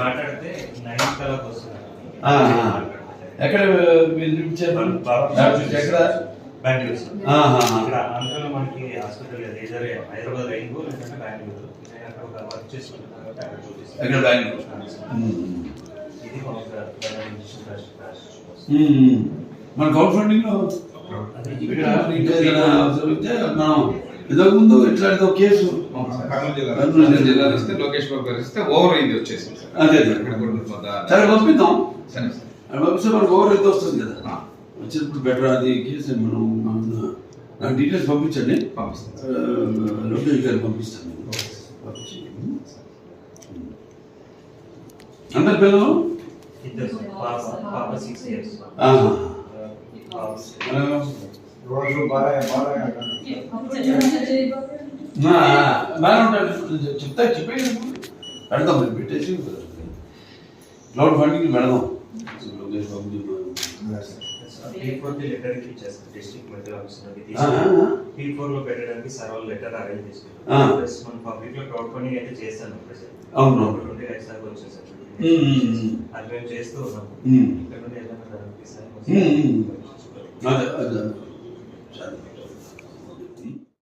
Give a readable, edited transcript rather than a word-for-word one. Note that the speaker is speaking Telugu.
మాట్లాడితే 9 కల్లా వస్తున్నారు. ఎక్కడ ఎక్కడ బెంగళూరు ఇక్కడ అందులో మనకి హాస్పిటల్ హైదరాబాద్ రైన్బో లేదంటే బెంగళూరు అక్కడ ఒక వర్క్ చేసుకుంటున్నాను కాబట్టి అక్కడ చూపిస్తాను. ఎక్కడ బెంగళూరు ఇది మన క్రౌడ్ ఫండింగ్ లో మనం ఇంతకు ముందు ఇట్లాంటి కేసు కర్నూలు జిల్లాలో ఇస్తే లోకేష్ బాబు గారు ఇస్తే ఓవర్ అయింది వచ్చేసింది సార్. అదే సరే పంపిద్దాం. సరే పంపిస్తే మనకు ఓవర్ అయితే వస్తుంది కదా, వచ్చినప్పుడు బెటర్ అది కేసు. మనం నాకు డీటెయిల్స్ పంపించండి, లోకేష్ గారు పంపిస్తాను. అందరి పిల్లలు పాప 6 years. బాగా ఉంటాడు. చెప్తా చెప్పేది పెడదాం, మేము పెట్టేసి క్రౌడ్ ఫండింగ్ పెడదాం. లోకేష్ బాబు లెటర్కి ఇచ్చేస్తాను డిస్ట్రిక్ట్ మెడికల్ ఆఫీసర్ P4 లో పెట్టడానికి సార్ వాళ్ళు లెటర్ అరేంజ్ చేసుకుంటారు. ప్లస్ మన పబ్లిక్ లో క్రౌడ్ ఫండింగ్ అయితే చేస్తాను ప్రెసెంట్. అవును 20 lakhs దాకా వచ్చేసారు. అది మేము చేస్తూ ఉన్నాం. ఇక్కడ నుండి ఏదైనా అదే